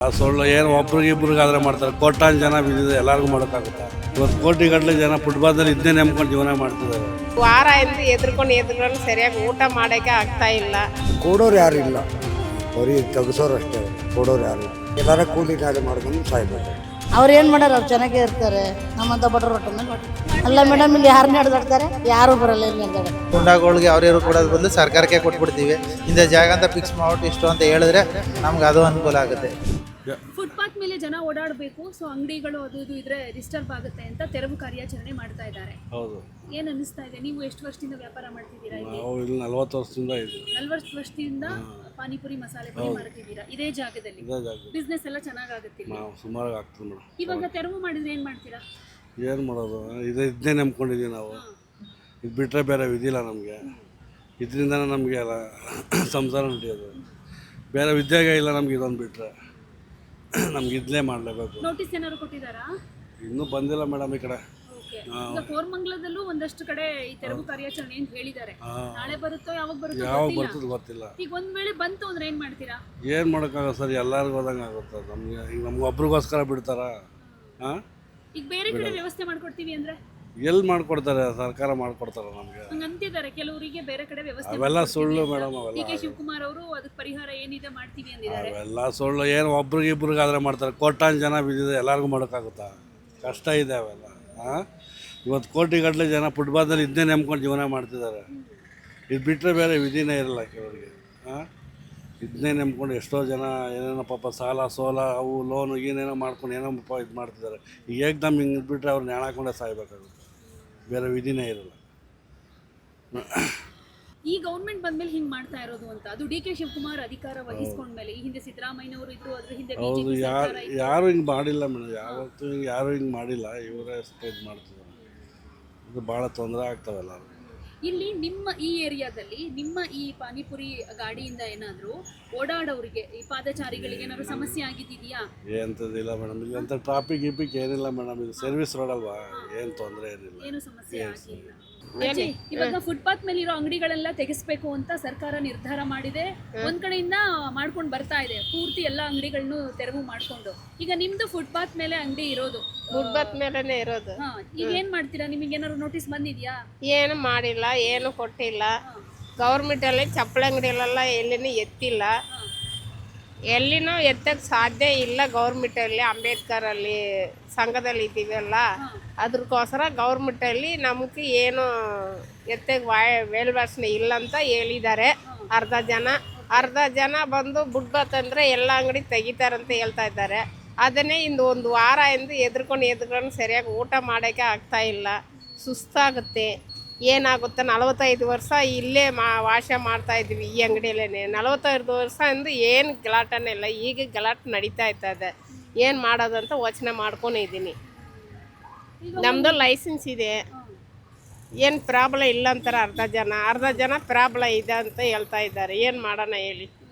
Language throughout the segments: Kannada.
ಸುಳ್ಳು ಏನು ಒಬ್ರಿಗಿಬ್ರಿಗಾದ್ರೆ ಮಾಡ್ತಾರೆ. ಕೋಟಾನು ಜನ ಬಿದ್ದಿದೆ, ಎಲ್ಲರಿಗೂ ಮಾಡೋಕ್ಕಾಗುತ್ತೆ. ಇವತ್ತು ಕೋಟಿಗಟ್ಟಲೆ ಜನ ಫುಟ್ಬಾಲ್ದಲ್ಲಿ ಇದನ್ನೇ ನಂಬ್ಕೊಂಡು ಜೀವನ ಮಾಡ್ತಿದ್ದಾರೆ. ವಾರ ಎಂದು ಎದ್ಕೊಂಡು ಸರಿಯಾಗಿ ಊಟ ಮಾಡೋಕ್ಕೆ ಆಗ್ತಾ ಇಲ್ಲ. ಕೊಡೋರು ಯಾರು ಇಲ್ಲ, ಬರೀ ತೆಗೆಸೋರು ಅಷ್ಟೇ. ಕೊಡೋರು ಯಾರು ಇಲ್ಲ, ಎಲ್ಲರ ಕೂಲಿ ನಾಳೆ ಮಾಡ್ಕೊಂಡು ಸಾಯ್ಬೇಕು. ಅವ್ರು ಏನು ಮಾಡ್ಯಾರ, ಅವ್ರು ಚೆನ್ನಾಗೇ ಇರ್ತಾರೆ. ನಮ್ಮಂತ ಬಡವ್ರ ಹೊಟ್ಟೆ ಮೇಲೆ ಅಲ್ಲ ಮೇಡಮ್, ಇಲ್ಲಿ ಯಾರು ನಡೆದಾಡ್ತಾರೆ, ಯಾರು ಬರಲ್ಲ ಇಲ್ಲಿ ಅಂತ ಗುಂಡಾಗಳಿಗೆ ಅವ್ರು ಕೊಡೋದು ಬದಲು ಸರ್ಕಾರಕ್ಕೆ ಕೊಟ್ಬಿಡ್ತೀವಿ. ಇಂಥ ಜಾಗ ಅಂತ ಫಿಕ್ಸ್ ಮಾಡ್ಬಿಟ್ಟು ಇಷ್ಟು ಅಂತ ಹೇಳಿದ್ರೆ ನಮ್ಗೆ ಅದು ಅನುಕೂಲ ಆಗುತ್ತೆ. ಫುಟ್ಪಾತ್ ಮೇಲೆ ಜನ ಓಡಾಡಬೇಕು, ಸೊ ಅಂಗಡಿಗಳು ಅದು ಇದು ಇದ್ರೆ ಡಿಸ್ಟರ್ಬ್ ಆಗುತ್ತೆ ಅಂತ ತೆರವು ಕಾರ್ಯಾಚರಣೆ ಮಾಡ್ತಾ ಇದ್ದಾರೆ. ಹೌದು. ಏನ್ ಅನಿಸ್ತಾ ಇದೆ? ನೀವು ಎಷ್ಟು ವರ್ಷದಿಂದ ವ್ಯಾಪಾರ ಮಾಡ್ತಿದ್ದೀರಾ? ನಾವು ಇಲ್ಲಿ 40 ವರ್ಷದಿಂದ 40 ವರ್ಷದಿಂದ ಪಾನಿಪುರಿ ಮಸಾಲೆ ಪುರಿ ಮಾಡ್ತಿದ್ದೀರಾ ಇದೇ ಜಾಗದಲ್ಲಿ. ಬಿಸ್ನೆಸ್ ಎಲ್ಲ ಚೆನ್ನಾಗಾಗುತ್ತಿಲ್ಲ? ಸುಮಾರು ಆಗ್ತದೆ ಮೇಡಮ್. ಇವಾಗ ತೆರವು ಮಾಡಿದ್ರೆ ಏನ್ ಮಾಡ್ತೀರಾ? ಏನು ಮಾಡೋದು, ಇದನ್ನೇ ನಂಬ್ಕೊಂಡಿದ್ದೀವಿ ನಾವು. ಇದು ಬಿಟ್ಟರೆ ಬೇರೆ ವಿಧಿಲ್ಲ ನಮಗೆ. ಇದರಿಂದನೇ ನಮಗೆ ಎಲ್ಲ ಸಂಸಾರ ನಡೆಯೋದು. ಬೇರೆ ವಿದ್ಯೆಗೆ ಇಲ್ಲ ನಮ್ಗೆ. ಇದೊಂದು ಬಿಟ್ಟರೆ ನಮ್ಗೆ ಇದನ್ನೇ ಮಾಡಲೇಬೇಕು. ನೋಟಿಸ್ ಏನಾದ್ರು ಕೊಟ್ಟಿದ್ದಾರಾ? ಇನ್ನೂ ಬಂದಿಲ್ಲ ಮೇಡಮ್ ಈ ಕಡೆ. ಈಗ ಕೋರಮಂಗಲದಲ್ಲೂ ಒಂದಷ್ಟು ಕಡೆ ಈ ತೆರವು ಕಾರ್ಯಾಚರಣೆ ಅಂತ ಹೇಳಿದ್ದಾರೆ. ನಾಳೆ ಬರುತ್ತೋ ಯಾವಾಗ ಬರ್ತದೆ ಗೊತ್ತಿಲ್ಲ. ಈಗ ಒಂದ್ ವೇಳೆ ಬಂತು ಅಂದ್ರೆ ಏನ್ ಮಾಡ್ತೀರಾ? ಏನು ಮಾಡೋಕ್ಕಾಗ ಸರ್, ಎಲ್ಲರಿಗೂ ಹೋದಂಗೆ ಆಗುತ್ತೆ. ನಮಗೆ ಈಗ ನಮ್ಗೆ ಒಬ್ರಿಗೋಸ್ಕರ ಬಿಡ್ತಾರ? ಈಗ ಬೇರೆ ಕಡೆ ವ್ಯವಸ್ಥೆ ಮಾಡ್ಕೊಡ್ತೀವಿ ಅಂದ್ರೆ ಎಲ್ಲಿ ಮಾಡ್ಕೊಡ್ತಾರೆ? ಸರ್ಕಾರ ಮಾಡ್ಕೊಡ್ತಾರ ನಮಗೆ ಅಂತಿದ್ದಾರೆ. ಕೆಲವರಿಗೆ ಬೇರೆ ಕಡೆ ವ್ಯವಸ್ಥೆ ಅವೆಲ್ಲ ಸುಳ್ಳು ಮೇಡಮ್. ಡಿ ಕೆ ಶಿವಕುಮಾರ್ ಅವರು ಅದಕ್ಕೆ ಪರಿಹಾರ ಏನಿದೆ ಮಾಡ್ತೀವಿ ಅಂದಿದ್ದಾರೆ. ಅವೆಲ್ಲ ಸುಳ್ಳು. ಏನು ಒಬ್ರಿಗಿಬ್ರಿಗಾದ್ರೆ ಮಾಡ್ತಾರೆ. ಕೋಟಾನು ಜನ ಬಿದ್ದಿದೆ, ಎಲ್ಲರಿಗೂ ಮಾಡೋಕ್ಕಾಗುತ್ತಾ? ಕಷ್ಟ ಇದೆ ಅವೆಲ್ಲ. ಇವತ್ತು ಕೋಟಿಗಟ್ಟಲೆ ಜನ ಫುಟ್ಬಾಲ್ದಲ್ಲಿ ಇದನ್ನೇ ನಂಬ್ಕೊಂಡು ಜೀವನ ಮಾಡ್ತಿದ್ದಾರೆ. ಇದು ಬಿಟ್ಟರೆ ಬೇರೆ ವಿಧಿನೇ ಇರಲ್ಲ ಕೆಲವರಿಗೆ. ಇದನ್ನೇ ನಂಬ್ಕೊಂಡು ಎಷ್ಟೋ ಜನ ಏನೇನೋ ಪಾಪ ಸಾಲ ಸೋಲ ಅವು ಲೋನು ಏನೇನೋ ಮಾಡ್ಕೊಂಡು ಏನೋ ಇದು ಮಾಡ್ತಿದ್ದಾರೆ. ಈಗ ಏಕ್ದಮ್ ಹಿಂಗೆ ಬಿಟ್ಟರೆ ಅವ್ರನ್ನ ಹಾಕೊಂಡೇ ಸಾಯ್ಬೇಕಾಗುತ್ತೆ. ಬೇರೆ ವಿಧಿನೇ ಇರಲ್ಲ. ಈ ಗೌರ್ಮೆಂಟ್ ಬಂದ್ಮೇಲೆ ಹಿಂಗ್ ಮಾಡ್ತಾ ಇರೋದು ಅಂತ, ಅದು ಡಿ ಕೆ ಶಿವಕುಮಾರ್ ಅಧಿಕಾರ ವಹಿಸ್ಕೊಂಡ್ಮೇಲೆ. ಈ ಹಿಂದೆ ಸಿದ್ದರಾಮಯ್ಯನವರು ಇದ್ರು, ಅದ್ರ ಹಿಂದೆ ಹೌದು. ಯಾರು ಹಿಂಗೆ ಮಾಡಿಲ್ಲ ಮೇಡಮ್. ಯಾವತ್ತೂ ಯಾರು ಹಿಂಗೆ ಮಾಡಿಲ್ಲ. ಇವರೇ ಇದು ಮಾಡ್ತಿದ್ದಾರೆ. ಇದು ಭಾಳ ತೊಂದರೆ ಆಗ್ತಾವೆಲ್ಲ. ಇಲ್ಲಿ ನಿಮ್ಮ ಈ ಏರಿಯಾದಲ್ಲಿ ನಿಮ್ಮ ಈ ಪಾನಿಪುರಿ ಗಾಡಿಯಿಂದ ಏನಾದರೂ ಓಡಾಡೋರಿಗೆ, ಈ ಪಾದಚಾರಿಗಳಿಗೆ ಏನಾದ್ರು ಸಮಸ್ಯೆ ಆಗಿದೆಯಾ? ಎಂಥದ್ದಿಲ್ಲ ಮೇಡಮ್. ಇಲ್ಲಿ ಅಂತ ಟ್ರಾಫಿಕ್ ಗಿಪಿಕ್ ಏನಿಲ್ಲ ಮೇಡಮ್. ಇದು ಸರ್ವಿಸ್ ರೋಡ್ ಅಲ್ವಾ, ಏನು ತೊಂದರೆ ಏನಿಲ್ಲ. ಏನು ಸಮಸ್ಯೆ ಆಗಿಲ್ಲ. ಇವಾಗ ಫುಟ್ಪಾತ್ ಮೇಲೆ ಇರೋ ಅಂಗಡಿಗಳೆಲ್ಲ ತೆಗೆಸ್ಬೇಕು ಅಂತ ಸರ್ಕಾರ ನಿರ್ಧಾರ ಮಾಡಿದೆ. ಒಂದ್ ಕಡೆಯಿಂದ ಮಾಡ್ಕೊಂಡು ಬರ್ತಾ ಇದೆ, ಪೂರ್ತಿ ಎಲ್ಲಾ ಅಂಗಡಿಗಳನ್ನು ತೆರವು ಮಾಡ್ಕೊಂಡು. ಈಗ ನಿಮ್ದು ಫುಟ್ಪಾತ್ ಮೇಲೆ ಅಂಗಡಿ ಇರೋದು? ಫುಟ್ಪಾತ್ ಮೇಲೆನೆ ಇರೋದು. ಈಗ ಏನ್ ಮಾಡ್ತೀರಾ? ನಿಮಗೆ ಏನಾದ್ರು ನೋಟಿಸ್ ಬಂದಿದ್ಯಾ? ಏನು ಮಾಡಿಲ್ಲ, ಏನು ಕೊಟ್ಟಿಲ್ಲ. ಗೌರ್ಮೆಂಟ್ ಅಲ್ಲಿ ಚಪ್ಪಳ ಅಂಗಡಿಯಲ್ಲೆಲ್ಲ ಎಲ್ಲಿನೂ ಎತ್ತಿಲ್ಲ, ಎಲ್ಲಿನೂ ಎತ್ತಕ್ಕೆ ಸಾಧ್ಯ ಇಲ್ಲ. ಗೌರ್ಮೆಂಟಲ್ಲಿ ಅಂಬೇಡ್ಕರಲ್ಲಿ ಸಂಘದಲ್ಲಿ ಇದ್ದೀವಲ್ಲ, ಅದಕ್ಕೋಸ್ಕರ ಗೌರ್ಮೆಂಟಲ್ಲಿ ನಮಗೆ ಏನು ಎತ್ತಕ್ಕೆ ವೇಲ್ವಾಸನೆ ಇಲ್ಲ ಅಂತ ಹೇಳಿದ್ದಾರೆ. ಅರ್ಧ ಜನ ಬಂದು ಬಿಡ್ಬತ್ತಂದ್ರೆ ಎಲ್ಲ ಅಂಗಡಿ ತೆಗಿತಾರಂತ ಹೇಳ್ತಾ ಇದ್ದಾರೆ. ಅದನ್ನೇ ಇಂದು ಒಂದು ವಾರ ಎಂದು ಎದ್ಕೊಂಡು ಸರಿಯಾಗಿ ಊಟ ಮಾಡೋಕ್ಕೆ ಆಗ್ತಾ ಇಲ್ಲ. ಸುಸ್ತಾಗುತ್ತೆ. ಏನಾಗುತ್ತೆ, 45 ವರ್ಷ ಇಲ್ಲೇ ವಾಸ ಮಾಡ್ತಾಯಿದ್ವಿ ಈ ಅಂಗಡಿಯಲ್ಲೇ. 45 ವರ್ಷ ಎಂದು ಏನು ಗಲಾಟನೇ ಇಲ್ಲ. ಈಗ ಗಲಾಟೆ ನಡೀತಾ ಇರ್ತದೆ. ಏನು ಮಾಡೋದಂತ ಯೋಚನೆ ಮಾಡ್ಕೊಂಡಿದ್ದೀನಿ. ನಮ್ಮದು ಲೈಸೆನ್ಸ್ ಇದೆ, ಏನು ಪ್ರಾಬ್ಲಮ್ ಇಲ್ಲ ಅಂತಾರೆ ಅರ್ಧ ಜನ ಪ್ರಾಬ್ಲಮ್ ಇದೆ ಅಂತ ಹೇಳ್ತಾ ಇದ್ದಾರೆ. ಏನು ಮಾಡೋಣ ಹೇಳಿ?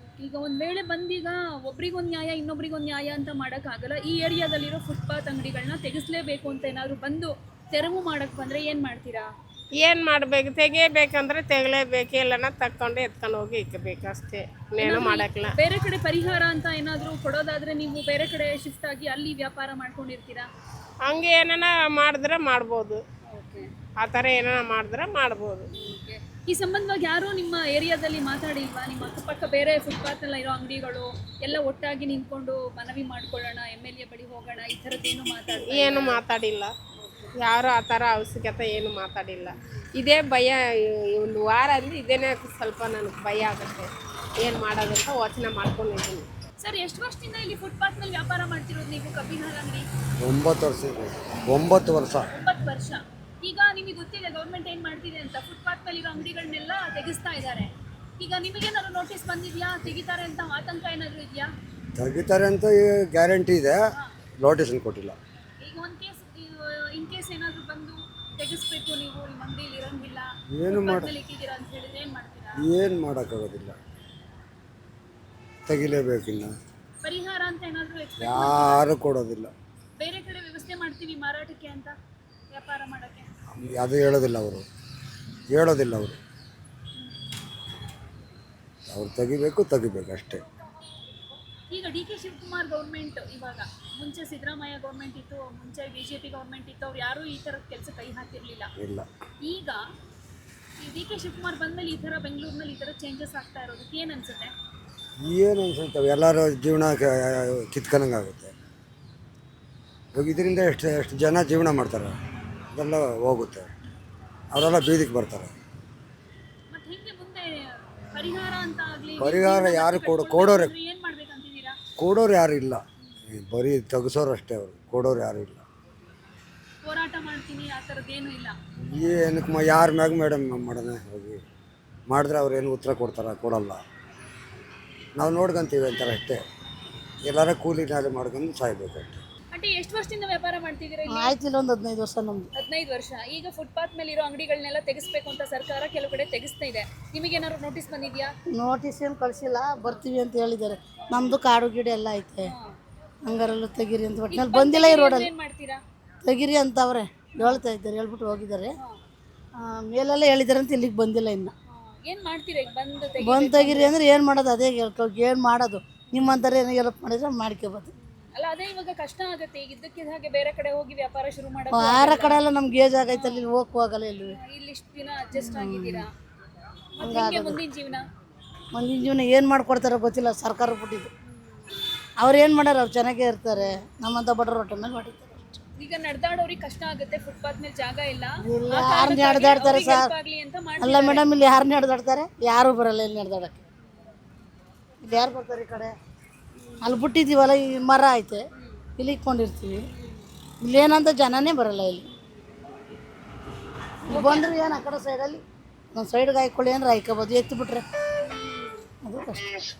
ಈಗ ಒಂದ್ ವೇಳೆ ಬಂದೀಗ ಒಬ್ರಿಗೊಂದು ನ್ಯಾಯ ಇನ್ನೊಬ್ರಿಗೊಂದು ನ್ಯಾಯ ಅಂತ ಮಾಡೋಕ್ಕಾಗಲ್ಲ. ಈ ಏರಿಯಾದಲ್ಲಿರೋ ಫುಟ್ಪಾತ್ ಅಂಗಡಿಗಳನ್ನ ತೆಗೆಸಲೇಬೇಕು ಅಂತ ಏನಾದ್ರು ಬಂದು ತೆರವು ಮಾಡಕ್ಕೆ ಬಂದರೆ ಏನು ಮಾಡ್ತೀರಾ? ಏನು ಮಾಡಬೇಕು? ತೆಗಿಬೇಕಂದ್ರೆ ತೆಗಲೇಬೇಕು, ಎಲ್ಲನ ತಕ್ಕೊಂಡು ಎತ್ಕೊಂಡು ಹೋಗಿ ಇಕ್ಕಬೇಕು ಅಷ್ಟೇ. ಏನು ಮಾಡೋಕ್ಕಿಲ್ಲ. ಬೇರೆ ಕಡೆ ಪರಿಹಾರ ಅಂತ ಏನಾದರೂ ಕೊಡೋದಾದರೆ ನೀವು ಬೇರೆ ಕಡೆ ಶಿಫ್ಟ್ ಆಗಿ ಅಲ್ಲಿ ವ್ಯಾಪಾರ ಮಾಡ್ಕೊಂಡಿರ್ತೀರಾ? ಹಂಗೆ ಏನಾನ ಮಾಡಿದ್ರೆ ಮಾಡ್ಬೋದು. ಆ ಥರ ಏನಾನ ಮಾಡಿದ್ರೆ ಮಾಡ್ಬೋದು. ಈ ಸಂಬಂಧವಾಗಿ ಯಾರೂ ನಿಮ್ಮ ಏರಿಯಾದಲ್ಲಿ ಮಾತಾಡಿಲ್ವಾ? ನಿಮ್ಮ ಅಕ್ಕಪಕ್ಕ ಬೇರೆ ಫುಟ್ಪಾತ್ನೆಲ್ಲ ಇರೋ ಅಂಗಡಿಗಳು ಎಲ್ಲ ಒಟ್ಟಾಗಿ ನಿಂತ್ಕೊಂಡು ಮನವಿ ಮಾಡ್ಕೊಳ್ಳೋಣ, MLA ಬಳಿ ಹೋಗೋಣ, ಈ ಥರದ್ದೇನು ಏನು ಮಾತಾಡಿಲ್ಲ. ಯಾರು ಆ ಥರ ಅವಶ್ಯಕತೆ ಏನು ಮಾತಾಡಿಲ್ಲ. ಇದೇ ಭಯ. ಒಂದು ವಾರ ಅಂದರೆ ಇದೇನೇ ಸ್ವಲ್ಪ ನನಗೆ ಭಯ ಆಗುತ್ತೆ. ಏನು ಮಾಡೋದಂತ ಯೋಚನೆ ಮಾಡ್ಕೊಂಡಿದ್ದೀನಿ. ಸರ್, ಎಷ್ಟು ವರ್ಷದಿಂದ ಇಲ್ಲಿ ಫುಟ್ಪಾತ್ ಮೇಲೆ ವ್ಯಾಪಾರ ಮಾಡ್ತಿರೋದು ನೀವು? ಕಬ್ಬಿನ ಹಾಲು ಅಂಗಡಿ 9 ವರ್ಷ. 9 ವರ್ಷ. 9 ವರ್ಷ. ಈಗ ನಿಮಗೆ ಗೊತ್ತಿದೆ ಗೌರ್ಮೆಂಟ್ ಏನು ಮಾಡ್ತಿದೆ ಅಂತ. ಫುಟ್ಪಾತ್ ಮೇಲೆ ಇರೋ ಅಂಗಡಿಗಳನ್ನೆಲ್ಲ ತೆಗೆಸ್ತಾ ಇದ್ದಾರೆ. ಈಗ ನಿಮಗೇನಾದ್ರು ನೋಟಿಸ್ ಬಂದಿದೆಯಾ? ತೆಗಿತಾರೆ ಅಂತ ಆತಂಕ ಏನಾದರೂ ಇದೆಯಾ? ತೆಗಿತಾರೆ ಅಂತ ಗ್ಯಾರಂಟಿ ಇದೆ, ನೋಟಿಸನ್ನು ಕೊಟ್ಟಿಲ್ಲ. ಈಗ ಇನ್ ಕೇಸ್ ಏನಾದರೂ ಬಂದು ತೆಗಿಸ್ಬೇಕು, ನೀವು ನಿಮ್ಮ ಅಂಗಡಿಯಲ್ಲಿ ಇರೋಂಗಿಲ್ಲ, ಇಟ್ಟಿದ್ದೀರಾ ಅಂತ ಹೇಳಿದ್ರೆ ಏನು ಮಾಡ್ತೀರಾ? ಏನು ಮಾಡೋಕ್ಕಾಗೋದಿಲ್ಲ, ತೆಗಿಲೇಬೇಕಿನ್ನ. ಪರಿಹಾರ ಅಂತ ಏನಾದರೂ ಯಾರು ಕೊಡೋದಿಲ್ಲ. ಬೇರೆ ಕಡೆ ವ್ಯವಸ್ಥೆ ಮಾಡ್ತೀವಿ ಮಾರಾಟಕ್ಕೆ ಅಂತ, ವ್ಯಾಪಾರ ಮಾಡೋಕ್ಕೆ. ಅದು ಹೇಳೋದಿಲ್ಲ ಅವರು. ಅವ್ರು ತೆಗಿಬೇಕು ಅಷ್ಟೇ. ಈಗ ಡಿ ಕೆ ಶಿವಕುಮಾರ್ ಗೌರ್ಮೆಂಟ್ ಇವಾಗ ಮುಂಚೆ ಸಿದ್ದರಾಮಯ್ಯ ಗೌರ್ಮೆಂಟ್ ಇತ್ತು, ಮುಂಚೆ ಬಿಜೆಪಿ ಗೌರ್ಮೆಂಟ್ ಇತ್ತು, ಅವ್ರು ಯಾರೂ ಈ ಥರದ ಕೆಲಸ ಕೈ ಹಾಕಿರ್ಲಿಲ್ಲ. ಇಲ್ಲ. ಈಗ ಈ ಡಿ ಕೆ ಶಿವಕುಮಾರ್ ಬಂದ್ಮೇಲೆ ಈ ಥರ ಬೆಂಗಳೂರಿನಲ್ಲಿ ಈ ಥರ ಚೇಂಜಸ್ ಆಗ್ತಾ ಇರೋದಕ್ಕೆ ಏನು ಅನ್ಸುತ್ತೆ? ಏನು ಅನ್ಸುತ್ತವೆ, ಎಲ್ಲರೂ ಜೀವನ ಕಿತ್ಕೊಂಡಂಗೆ ಆಗುತ್ತೆ. ಇವಾಗ ಇದರಿಂದ ಎಷ್ಟು ಜನ ಜೀವನ ಮಾಡ್ತಾರೆ, ಅದೆಲ್ಲ ಹೋಗುತ್ತೆ. ಅವರೆಲ್ಲ ಬೀದಿಗೆ ಬರ್ತಾರೆ. ಮತ್ತೆ ಹಿಂಗೆ ಮುಂದೆ ಪರಿಹಾರ ಅಂತ ಆಗಲಿ ಪರಿಹಾರ ಯಾರು ಕೊಡೋರೆ ಏನು ಮಾಡ್ಬೇಕಂತಿದ್ದೀರಾ? ಕೊಡೋರು ಯಾರು ಇಲ್ಲ, ಬರೀ ತೆಗೆಸೋರು ಅಷ್ಟೇ. ಅವರು ಕೊಡೋರು ಯಾರು ಇಲ್ಲ. ಹೋರಾಟ ಮಾಡ್ತೀನಿ ಆ ಥರದ್ದೇನೂ ಇಲ್ಲ. ಏನಕ್ಕೆ ಯಾರ ಮ್ಯಾಗ ಮೇಡಮ್ ಮಾಡೋಣ ಹೋಗಿ ಮಾಡಿದ್ರೆ ಅವ್ರು ಏನು ಉತ್ತರ ಕೊಡಲ್ಲ. ನಾವು ನೋಡ್ಕೊಂತೀವಿ ಅಂತಾರೆ ಅಷ್ಟೇ. ಎಲ್ಲರ ಕೂಲಿ ನಾಳೆ ಮಾಡ್ಕೊಂಡು ಸಾಯ್ಬೇಕು ಅಷ್ಟೇ. అంటే ಎಷ್ಟು ವರ್ಷದಿಂದ ವ್ಯಾಪಾರ ಮಾಡ್ತಿದ್ದೀರಾ ಇಲ್ಲಿ? ಆಯ್ತಿಲ್ಲ, ಒಂದು 15 ವರ್ಷ ನಮ್ದು. 15 ವರ್ಷ. ಈಗ ಫುಟ್ಪಾತ್ ಮೇಲೆ ಇರೋ ಅಂಗಡಿಗಳನ್ನೆಲ್ಲ ತೆಗಿಸ್ಬೇಕು ಅಂತ ಸರ್ಕಾರ ಕೆಲವು ಕಡೆ ತೆಗಿಸ್ತಾ ಇದೆ. ನಿಮಗೇನಾದ್ರು ನೋಟಿಸ್ ಬಂದಿದ್ಯಾ? ನೋಟಿಸ್ ಏನು ಕಳಿಸಿಲ್ಲ, ಬರ್ತೀವಿ ಅಂತ ಹೇಳಿದ್ದಾರೆ. ನಮ್ಮದು ಕಾಡು ಗಿಡ ಎಲ್ಲ ಐತೆ, ಹಂಗಾರೆಲ್ಲ ತೆಗೀರಿ ಅಂತ ಒಟ್ಟಿನಲ್ಲಿ ಬಂದಿಲ್ಲ. ಈ ರೋಡಲ್ಲಿ ಏನು ಮಾಡ್ತೀರಾ? ತೆಗೀರಿ ಅಂತ ಅವ್ರೆ ಹೇಳ್ತಾ ಇದ್ದಾರೆ, ಹೇಳ್ಬಿಟ್ಟು ಹೋಗಿದ್ದಾರೆ. ಮೇಲೆಲ್ಲ ಹೇಳಿದ್ದಾರೆ ಅಂತ ಇಲ್ಲಿಗೆ ಬಂದಿಲ್ಲ ಇನ್ನು. ಏನು ಮಾಡ್ತೀರಾ ಈಗ ಬಂದು ಬಂದು ತೆಗೀರಿ ಅಂದರೆ ಏನು ಮಾಡೋದು? ಅದೇ ಏನು ಮಾಡೋದು? ನಿಮ್ಮಂತಾರೆ ಏನೋ ಹೆಲ್ಪ್ ಮಾಡಿದ್ರೆ ಮಾಡ್ಕೋಬೋದು. ಅಲ್ಲ ಅದೇ ಇವಾಗ ಕಷ್ಟ ಆಗುತ್ತೆ. ಈಗ ಇದ್ದಕ್ಕಿದ್ದ ಹಾಗೆ ಬೇರೆ ಕಡೆ ಹೋಗಿ ವ್ಯಾಪಾರ ಶುರು ಮಾಡೋದು. ವಾರ ಕಡೆ ಎಲ್ಲ ನಮ್ಗೆ ಏಜ್ ಆಗೈತೆ, ಅಲ್ಲಿ ಹೋಗಲ್ಲ ಇಲ್ಲಿ. ಇಲ್ಲಿ ಇಷ್ಟು ದಿನ ಅಡ್ಜಸ್ಟ್ ಆಗಿದ್ದೀರಾ, ಮತ್ತೆ ಹಿಂಗೆ ಮುಂದಿನ ಜೀವನ? ಮುಂದಿನ ಜೀವನ ಏನು ಮಾಡ್ಕೊಡ್ತಾರೋ ಗೊತ್ತಿಲ್ಲ, ಸರ್ಕಾರ ಬಿಟ್ಟಿದ್ದು. ಅವ್ರು ಏನು ಮಾಡ್ಯಾರ? ಅವ್ರು ಚೆನ್ನಾಗೇ ಇರ್ತಾರೆ, ನಮ್ಮಂಥ ಬಡವ್ರ ಹೊಟ್ಟೆ ಮೇಲೆ ಹೊಡಿತಾರೆ. ಈಗ ನಡೆದಾಡೋರಿಗೆ ಕಷ್ಟ ಆಗುತ್ತೆ, ಫುಟ್ಪಾತ್ ಮೇಲೆ ಜಾಗ ಇಲ್ಲ. ಯಾರನ್ನ ನಡೆದಾಡ್ತಾರೆ ಸರ್? ಅಂತ ಅಲ್ಲ ಮೇಡಮ್, ಇಲ್ಲಿ ಯಾರು ನಡೆದಾಡ್ತಾರೆ? ಯಾರೂ ಬರಲ್ಲ ಇಲ್ಲಿ ನಡೆದಾಡಕ್ಕೆ. ಇಲ್ಲಿ ಯಾರು ಬರ್ತಾರೆ? ಈ ಕಡೆ ಅಲ್ಲಿ ಬಿಟ್ಟಿದ್ದೀವಲ್ಲ, ಈ ಮರ ಐತೆ, ಇಲ್ಲಿ ಇಟ್ಕೊಂಡಿರ್ತೀವಿ. ಇಲ್ಲೇನಂತ ಜನನೇ ಬರಲ್ಲ. ಇಲ್ಲಿ ಬಂದ್ರೆ ಏನು ಆ ಕಡೆ ಸೈಡಲ್ಲಿ ಒಂದು ಸೈಡ್ಗೆ ಹಾಕೊಳ್ಳಿ ಅಂದ್ರೆ ಹಾಯ್ಕೋಬೋದು, ಎತ್ತು ಬಿಟ್ರೆ ಅದು ಕಷ್ಟ.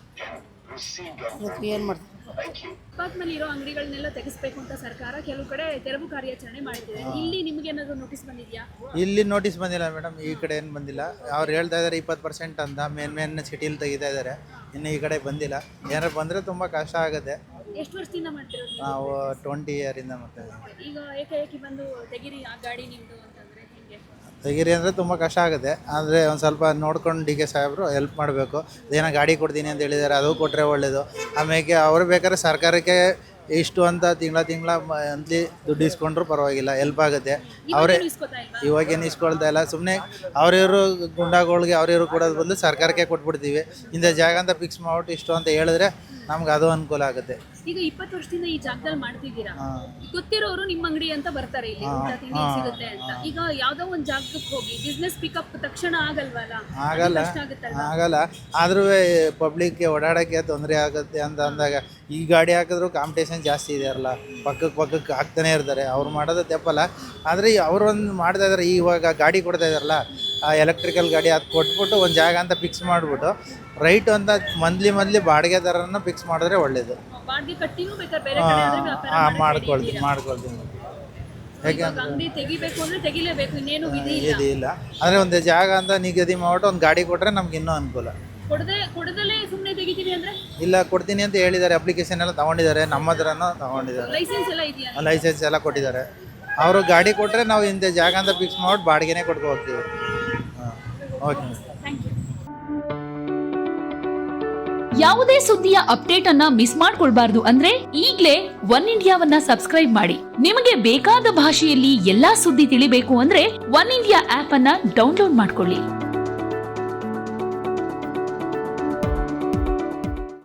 ಅದಕ್ಕೆ ಏನು ಮಾಡ್ತಾರೆ? ಫುಟ್ಪಾತ್ ಮೇಲೆ ಇರೋ ಅಂಗಡಿಗಳನ್ನೆಲ್ಲ ತೆಗಿಸ್ಬೇಕು ಅಂತ ಸರ್ಕಾರ ಕೆಲವು ಕಡೆ ತೆರವು ಕಾರ್ಯಾಚರಣೆ ಮಾಡಿದೆ. ಇಲ್ಲಿ ನಿಮ್ಗೆ ಏನಾದ್ರು ನೋಟಿಸ್ ಬಂದಿದ್ಯಾ? ಇಲ್ಲಿ ನೋಟಿಸ್ ಬಂದಿಲ್ಲ ಮೇಡಮ್, ಈ ಕಡೆ ಏನು ಬಂದಿಲ್ಲ. ಅವ್ರು ಹೇಳ್ತಾ ಇದ್ದಾರೆ 20% ಅಂತ ಮೇನ್ ಸಿಟಿಲಿ ತೆಗಿತಾ ಇದ್ದಾರೆ. ಇನ್ನು ಈ ಕಡೆ ಬಂದಿಲ್ಲ. ಏನಾರು ಬಂದರೆ ತುಂಬ ಕಷ್ಟ ಆಗುತ್ತೆ. ಎಷ್ಟು ವರ್ಷದಿಂದ ಮಾಡ್ತಿರೋದು? ನಾವು 20 ಇಯರಿಂದ ಮಾಡ್ತಾ ಇದ್ದೀವಿ. ಈಗ ಏಕಾಏಕಿ ಬಂದು ತೆಗಿರಿ ಆ ಗಾಡಿ ನಿಮ್ಮದು ಅಂತಂದರೆ ಹಿಂಗೆ ತೆಗೀರಿ ಅಂದರೆ ತುಂಬ ಕಷ್ಟ ಆಗುತ್ತೆ. ಆದರೆ ಒಂದು ಸ್ವಲ್ಪ ನೋಡ್ಕೊಂಡು ಡಿ ಕೆ ಸಾಹೇಬರು ಹೆಲ್ಪ್ ಮಾಡಬೇಕು. ಏನೋ ಗಾಡಿ ಕೊಡ್ತೀನಿ ಅಂತ ಹೇಳಿದ್ದಾರೆ, ಅದು ಕೊಟ್ಟರೆ ಒಳ್ಳೆಯದು. ಆಮೇಲೆ ಅವರು ಬೇಕಾದ್ರೆ ಸರ್ಕಾರಕ್ಕೆ ಇಷ್ಟು ಅಂತ ತಿಂಗಳ ಮಂತ್ಲಿ ದುಡ್ಡು ಇಸ್ಕೊಂಡ್ರು ಪರವಾಗಿಲ್ಲ, ಹೆಲ್ಪ್ ಆಗುತ್ತೆ. ಅವರೇ ಇವಾಗೇನು ಇಸ್ಕೊಳ್ತಾ ಇಲ್ಲ. ಸುಮ್ಮನೆ ಅವ್ರಿವರು ಗುಂಡಾಗಳಿಗೆ ಅವ್ರಿವರು ಕೊಡೋದು ಬದಲು ಸರ್ಕಾರಕ್ಕೆ ಕೊಟ್ಬಿಡ್ತೀವಿ. ಇಂಥ ಜಾಗ ಅಂತ ಫಿಕ್ಸ್ ಮಾಡ್ಬಿಟ್ಟು ಇಷ್ಟು ಅಂತ ಹೇಳಿದ್ರೆ ನಮ್ಗೆ ಅದು ಅನುಕೂಲ ಆಗುತ್ತೆ. ಈಗ 20 ವರ್ಷದಿಂದ ಈ ಜಾಗದಲ್ಲಿ ಮಾಡ್ತಿದ್ದೀರಾ, ಗೊತ್ತಿರೋರು ನಿಮ್ಮ ಅಂಗಡಿ ಅಂತ ಬರ್ತಾರೆ, ಇಲ್ಲಿ ಊಟ ತಿಂಡಿ ಸಿಗುತ್ತೆ ಅಂತ. ಈಗ ಯಾವ್ದೋ ಒಂದು ಜಾಗಕ್ಕೆ ಹೋಗಿ ಬಿಸ್ನೆಸ್ ಪಿಕಪ್ ತಕ್ಷಣ ಆಗಲ್ವಲ್ಲ? ಆಗಲ್ಲ. ಆದ್ರೂ ಪಬ್ಲಿಕ್ಗೆ ಓಡಾಡೋಕ್ಕೆ ತೊಂದರೆ ಆಗುತ್ತೆ ಅಂತ ಅಂದಾಗ ಈ ಗಾಡಿ ಹಾಕಿದ್ರು ಕಾಂಪಿಟೇಷನ್ ಜಾಸ್ತಿ ಇದೆಯಲ್ಲ, ಪಕ್ಕಕ್ಕೆ ಹಾಕ್ತಾನೆ ಇರ್ತಾರೆ. ಅವ್ರು ಮಾಡೋದು ತಪ್ಪಲ್ಲ. ಆದರೆ ಅವರೊಂದು ಮಾಡ್ತಾ ಇದ್ದಾರೆ, ಇವಾಗ ಗಾಡಿ ಕೊಡ್ತಾ ಇದ್ದಾರಲ್ಲ, ಆ ಎಲೆಕ್ಟ್ರಿಕಲ್ ಗಾಡಿ ಅದು ಕೊಟ್ಬಿಟ್ಟು ಒಂದು ಜಾಗ ಅಂತ ಫಿಕ್ಸ್ ಮಾಡಿಬಿಟ್ಟು ರೈಟ್ ಅಂತ ಮಂತ್ಲಿ ಬಾಡಿಗೆ ದರನ ಫಿಕ್ಸ್ ಮಾಡಿದ್ರೆ ಒಳ್ಳೇದು. ಬಾಡಿಗೆ ಕಟ್ಟಿನೂ ಬೇಕಾದ್ರೆ ಬೇರೆ ಕಡೆ ಆದ್ರೆ ವ್ಯಾಪಾರ ಮಾಡ್ಕೊಳ್ತೀನಿ. ಯಾಕೆಂದ್ರೆ ಅಂಗಡಿ ತೆಗಿಬೇಕು ಅಂದ್ರೆ ತೆಗಿಲೇಬೇಕು, ಇನ್ನೇನು ವಿಧಿ ಇಲ್ಲ. ಅಂದರೆ ಒಂದು ಜಾಗ ಅಂತ ನಿಗದಿ ಮಾಡ್ಬಿಟ್ಟು ಒಂದು ಗಾಡಿ ಕೊಟ್ಟರೆ ನಮ್ಗೆ ಇನ್ನೂ ಅನುಕೂಲ. ಕೊಡದಲ್ಲೇ ಸುಮ್ಮನೆ ತೆಗಿತೀವಿ ಅಂದ್ರೆ ಇಲ್ಲ, ಕೊಡ್ತೀನಿ ಅಂತ ಹೇಳಿದ್ದಾರೆ. ಅಪ್ಲಿಕೇಶನ್ ಎಲ್ಲ ತಗೊಂಡಿದ್ದಾರೆ, ನಮ್ಮ ಹತ್ರನೂ ತಗೊಂಡಿದ್ದಾರೆ. ಲೈಸೆನ್ಸ್ ಎಲ್ಲ ಇದೆಯಾ? ಲೈಸೆನ್ಸ್ ಎಲ್ಲ ಕೊಟ್ಟಿದ್ದಾರೆ. ಅವರು ಗಾಡಿ ಕೊಟ್ಟರೆ ನಾವು ಇಂಥ ಜಾಗ ಅಂತ ಫಿಕ್ಸ್ ಮಾಡಿ ಬಾಡಿಗೆನೇ ಕೊಟ್ಕೊ ಹೋಗ್ತೀವಿ. Okay, thank you. ಯಾವುದೇ ಸುದ್ದಿಯ ಅಪ್ಡೇಟ್ ಅನ್ನ ಮಿಸ್ ಮಾಡ್ಕೊಳ್ಬಾರ್ದು ಅಂದ್ರೆ ಈಗ್ಲೇ ಒನ್ ಇಂಡಿಯಾವನ್ನ ಸಬ್ಸ್ಕ್ರೈಬ್ ಮಾಡಿ. ನಿಮಗೆ ಬೇಕಾದ ಭಾಷೆಯಲ್ಲಿ ಎಲ್ಲಾ ಸುದ್ದಿ ತಿಳಿಬೇಕು ಅಂದ್ರೆ ಒನ್ ಇಂಡಿಯಾ ಆಪ್ ಅನ್ನ ಡೌನ್ಲೋಡ್ ಮಾಡ್ಕೊಳ್ಳಿ.